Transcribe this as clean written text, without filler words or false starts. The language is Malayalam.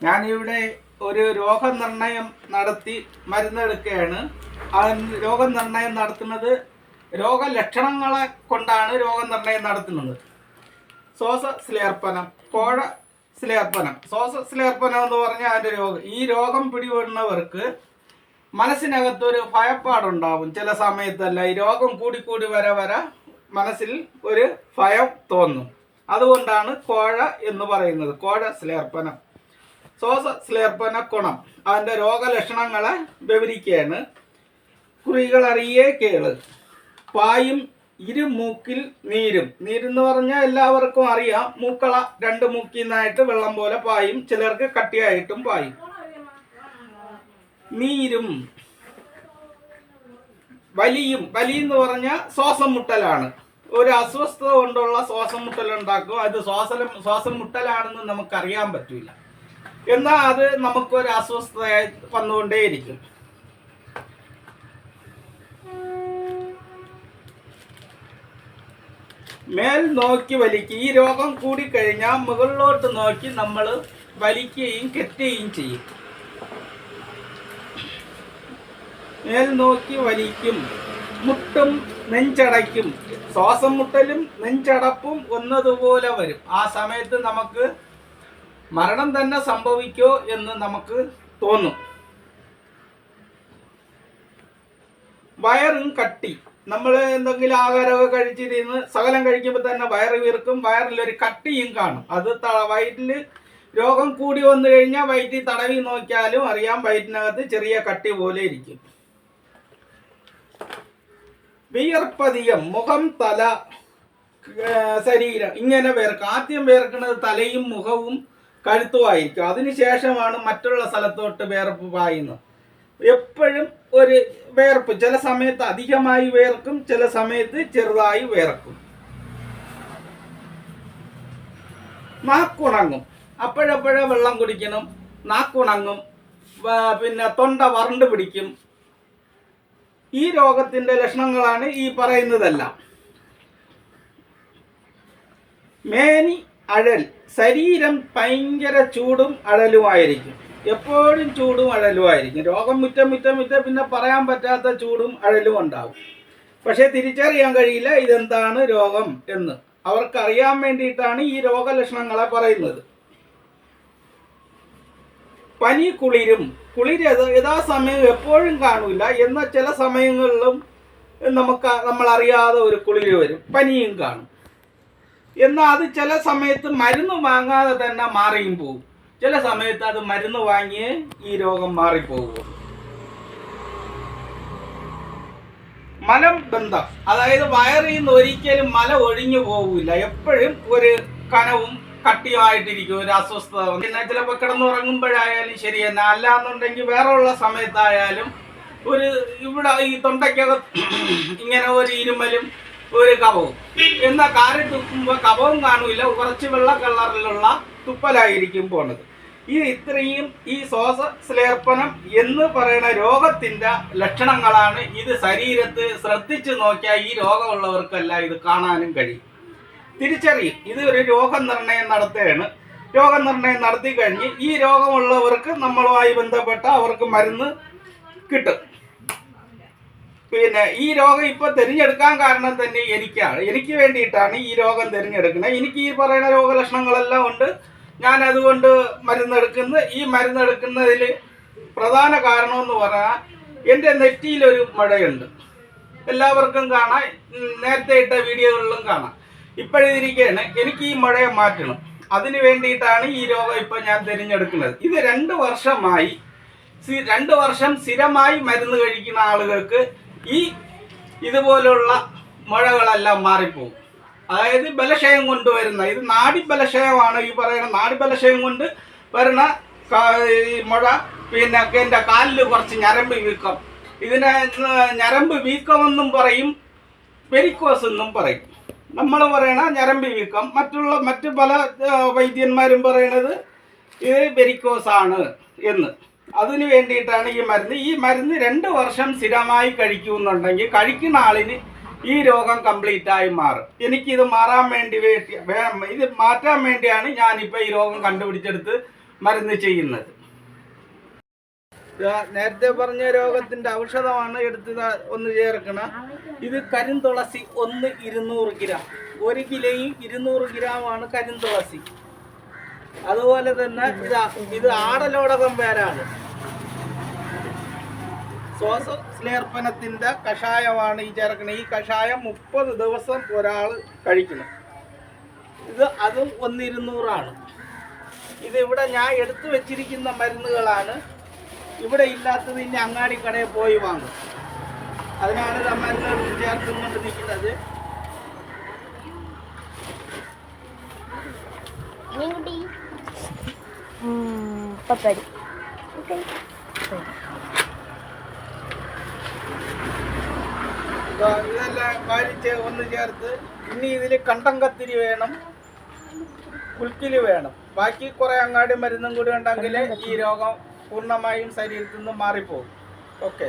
ഞാനിവിടെ ഒരു രോഗനിർണയം നടത്തി മരുന്നെടുക്കുകയാണ്. ആ രോഗനിർണയം നടത്തുന്നത് രോഗലക്ഷണങ്ങളെ കൊണ്ടാണ് രോഗനിർണയം നടത്തുന്നത്. ശ്വാസസ്ലേർപ്പനം, കോഴ സ്ലേർപ്പനം. ശ്വാസസ്ലേർപ്പനം എന്ന് പറഞ്ഞാൽ അതിൻ്റെ രോഗം. ഈ രോഗം പിടിപെടുന്നവർക്ക് മനസ്സിനകത്തൊരു ഭയപ്പാടുണ്ടാവും. ചില സമയത്തല്ല, ഈ രോഗം കൂടിക്കൂടി വര മനസ്സിൽ ഒരു ഭയം തോന്നും. അതുകൊണ്ടാണ് കോഴ എന്ന് പറയുന്നത്. കോഴ സ്ലേർപ്പനം, ശ്വാസസ്ലേർപ്പന ഗുണം. അതിൻ്റെ രോഗലക്ഷണങ്ങളെ വിവരിക്കുകയാണ്. കുറികളറിയേ കേള്. പായും ഇരുമൂക്കിൽ നീരും. നീരെന്ന് പറഞ്ഞാൽ എല്ലാവർക്കും അറിയാം. മൂക്കള രണ്ട് മൂക്കിൽ നിന്നായിട്ട് വെള്ളം പോലെ പായും, ചിലർക്ക് കട്ടിയായിട്ടും പായും. നീരും. വലിയും. വലിയെന്ന് പറഞ്ഞാൽ ശ്വാസം മുട്ടലാണ്. ഒരു അസ്വസ്ഥത കൊണ്ടുള്ള ശ്വാസം മുട്ടൽ ഉണ്ടാക്കും. അത് ശ്വാസം മുട്ടലാണെന്ന് നമുക്കറിയാൻ പറ്റില്ല, എന്നാൽ അത് നമുക്കൊരു അസ്വസ്ഥതയായി വന്നുകൊണ്ടേയിരിക്കും. മേൽ നോക്കി വലിക്കുക. ഈ രോഗം കൂടിക്കഴിഞ്ഞാൽ മുകളിലോട്ട് നോക്കി നമ്മൾ വലിക്കുകയും കെട്ടുകയും ചെയ്യും. മേൽ നോക്കി വലിക്കും. മുട്ടും നെഞ്ചടയ്ക്കും. ശ്വാസം മുട്ടലും നെഞ്ചടപ്പും ഒന്നതുപോലെ വരും. ആ സമയത്ത് നമുക്ക് മരണം തന്നെ സംഭവിക്കോ എന്ന് നമുക്ക് തോന്നും. വയറും കട്ടി. നമ്മൾ എന്തെങ്കിലും ആഹാരമൊക്കെ കഴിച്ചിരുന്ന് സകലം കഴിക്കുമ്പോൾ തന്നെ വയറ് വീർക്കും. വയറിലൊരു കട്ടിയും കാണും. അത് വയറ്റിൽ രോഗം കൂടി വന്നു കഴിഞ്ഞാൽ വയറ്റിൽ തടവി നോക്കിയാലും അറിയാം, വയറ്റിനകത്ത് ചെറിയ കട്ടി പോലെ ഇരിക്കും. വിയർപ്പധികം. മുഖം, തല, ശരീരം ഇങ്ങനെ വേർക്കും. ആദ്യം വേർക്കുന്നത് തലയും മുഖവും കഴുത്തുമായിരിക്കും. അതിനുശേഷമാണ് മറ്റുള്ള സ്ഥലത്തോട്ട് വേർപ്പ് പായുന്നത്. എപ്പോഴും ഒരു വേർപ്പ്. ചില സമയത്ത് അധികമായി വേർക്കും, ചില സമയത്ത് ചെറുതായി വേർക്കും. നാക്കുണങ്ങും. അപ്പോഴപ്പോഴേ വെള്ളം കുടിക്കണം. നാക്കുണങ്ങും. പിന്നെ തൊണ്ട വരണ്ട് പിടിക്കും. ഈ രോഗത്തിൻ്റെ ലക്ഷണങ്ങളാണ് ഈ പറയുന്നതെല്ലാം. മേനി അഴൽ. ശരീരം ഭയങ്കര ചൂടും അഴലുമായിരിക്കും. എപ്പോഴും ചൂടും അഴലുമായിരിക്കും. രോഗം മുറ്റം പിന്നെ പറയാൻ പറ്റാത്ത ചൂടും അഴലും ഉണ്ടാവും. പക്ഷെ തിരിച്ചറിയാൻ കഴിയില്ല ഇതെന്താണ് രോഗം എന്ന്. അവർക്കറിയാൻ വേണ്ടിയിട്ടാണ് ഈ രോഗലക്ഷണങ്ങളെ പറയുന്നത്. പനി, കുളിരും. കുളിര് യഥാസമയം എപ്പോഴും കാണില്ല, എന്നാൽ ചില സമയങ്ങളിലും നമ്മളറിയാതെ ഒരു കുളിര് വരും. പനിയും കാണും. എന്നാൽ അത് ചില സമയത്ത് മരുന്ന് വാങ്ങാതെ തന്നെ മാറിയും പോകും. ചില സമയത്ത് അത് മരുന്ന് വാങ്ങിയേ ഈ രോഗം മാറിപ്പോകും. മലം ബന്ധം. അതായത് വയറിൽ നിന്ന് ഒരിക്കലും മല ഒഴിഞ്ഞു പോകില്ല. എപ്പോഴും ഒരു കനവും കട്ടിയുമായിട്ടിരിക്കും, ഒരു അസ്വസ്ഥത. പിന്നെ ചിലപ്പോൾ കിടന്നുറങ്ങുമ്പോഴായാലും ശരി തന്നെ, അല്ലാന്നുണ്ടെങ്കിൽ വേറെ ഉള്ള സമയത്തായാലും ഒരു ഇവിടെ ഈ തൊണ്ടയ്ക്കകത്ത് ഇങ്ങനെ ഒരു ഇരുമലും ഒരു കഫവും. എന്നാൽ കാറി തുപ്പുമ്പോൾ കഫവും കാണില്ല, കുറച്ച് വെള്ള കളറിലുള്ള തുപ്പലായിരിക്കും പോണത്. ഇത്രയും ഈ ശ്വാസസ്ലേർപ്പനം എന്ന് പറയുന്ന രോഗത്തിൻ്റെ ലക്ഷണങ്ങളാണ്. ഇത് ശരീരത്ത് ശ്രദ്ധിച്ചു നോക്കിയാൽ ഈ രോഗമുള്ളവർക്കെല്ലാം ഇത് കാണാനും കഴിയും, തിരിച്ചറിയും. ഇത് ഒരു രോഗനിർണയം നടത്തുകയാണ്. രോഗനിർണയം നടത്തി കഴിഞ്ഞ് ഈ രോഗമുള്ളവർക്ക് നമ്മളുമായി ബന്ധപ്പെട്ട അവർക്ക് മരുന്ന് കിട്ടും. പിന്നെ ഈ രോഗം ഇപ്പോൾ തിരഞ്ഞെടുക്കാൻ കാരണം തന്നെ എനിക്ക് വേണ്ടിയിട്ടാണ് ഈ രോഗം തിരഞ്ഞെടുക്കുന്നത്. എനിക്ക് ഈ പറയുന്ന രോഗലക്ഷണങ്ങളെല്ലാം ഉണ്ട്. ഞാൻ അതുകൊണ്ട് മരുന്നെടുക്കുന്നത്. ഈ മരുന്നെടുക്കുന്നതിൽ പ്രധാന കാരണമെന്ന് പറഞ്ഞാൽ എൻ്റെ നെറ്റിയിലൊരു മുഴയുണ്ട്. എല്ലാവർക്കും കാണാം, നേരത്തെ ഇട്ട വീഡിയോകളിലും കാണാം. ഇപ്പോഴിരിക്കുകയാണ്. എനിക്ക് ഈ മുഴയെ മാറ്റണം. അതിന് വേണ്ടിയിട്ടാണ് ഈ രോഗം ഇപ്പോൾ ഞാൻ തിരഞ്ഞെടുക്കുന്നത്. ഇത് 2 വർഷമായി 2 വർഷം സ്ഥിരമായി മരുന്ന് കഴിക്കുന്ന ആളുകൾക്ക് ഈ ഇതുപോലുള്ള മുഴകളെല്ലാം മാറിപ്പോകും. അതായത് ബലക്ഷയം കൊണ്ടുവരുന്ന, ഇത് നാഡിബലക്ഷയമാണ്. ഈ പറയുന്ന നാഡിബലക്ഷയം കൊണ്ട് വരുന്ന മുഴ. പിന്നെ എൻ്റെ കാലിൽ കുറച്ച് ഞരമ്പ് വീക്കം. ഇതിനെ ഞരമ്പ് വീക്കമെന്നും പറയും, വെരിക്കോസ് എന്നും പറയും. നമ്മൾ പറയണ ഞരമ്പ് വീക്കം. മറ്റു പല വൈദ്യന്മാരും പറയണത് ഇത് വെരിക്കോസാണ് എന്ന്. അതിന് വേണ്ടിയിട്ടാണ് ഈ മരുന്ന്. ഈ മരുന്ന് 2 വർഷം സ്ഥിരമായി കഴിക്കുന്നുണ്ടെങ്കിൽ കഴിക്കുന്ന ആളിന് ഈ രോഗം കംപ്ലീറ്റായി മാറും. എനിക്കിത് മാറാൻ വേണ്ടി ഇത് മാറ്റാൻ വേണ്ടിയാണ് ഞാനിപ്പോൾ ഈ രോഗം കണ്ടുപിടിച്ചെടുത്ത് മരുന്ന് ചെയ്യുന്നത്. നേരത്തെ പറഞ്ഞ രോഗത്തിന്റെ ഔഷധമാണ് എടുത്ത് ഒന്ന് ചേർക്കണം. ഇത് കരിന്തുളസി 200 ഗ്രാം, 1 കിലോയും 200 ഗ്രാമാണ് കരിന്തുളസി. അതുപോലെ തന്നെ ഇത് ആടലോടകം വേരാണ്. ശ്വാസലേർപ്പനത്തിന്റെ കഷായമാണ് ഈ ചേർക്കുന്നത്. ഈ കഷായം 30 ദിവസം ഒരാൾ കഴിക്കണം. അതും 1,200 ഇത് ഇവിടെ ഞാൻ എടുത്തു വെച്ചിരിക്കുന്ന മരുന്നുകളാണ്. ഇവിടെ ഇല്ലാത്തത് ഇനി അങ്ങാടി കടയിൽ പോയി വാങ്ങും. അതിനാണ് മരുന്നുകൾ ചേർത്തുകൊണ്ട് നിൽക്കുന്നത്. ഇതെല്ലാം വാരിച്ച് ഒന്ന് ചേർത്ത് ഇനി ഇതിൽ കണ്ടം കത്തിരി വേണം, കുൽക്കില് വേണം. ബാക്കി കുറെ അങ്ങാടി മരുന്നും കൂടി ഉണ്ടെങ്കിൽ ഈ രോഗം പൂർണ്ണമായും ശരീരത്തിൽ നിന്ന് മാറിപ്പോകും. ഓക്കെ.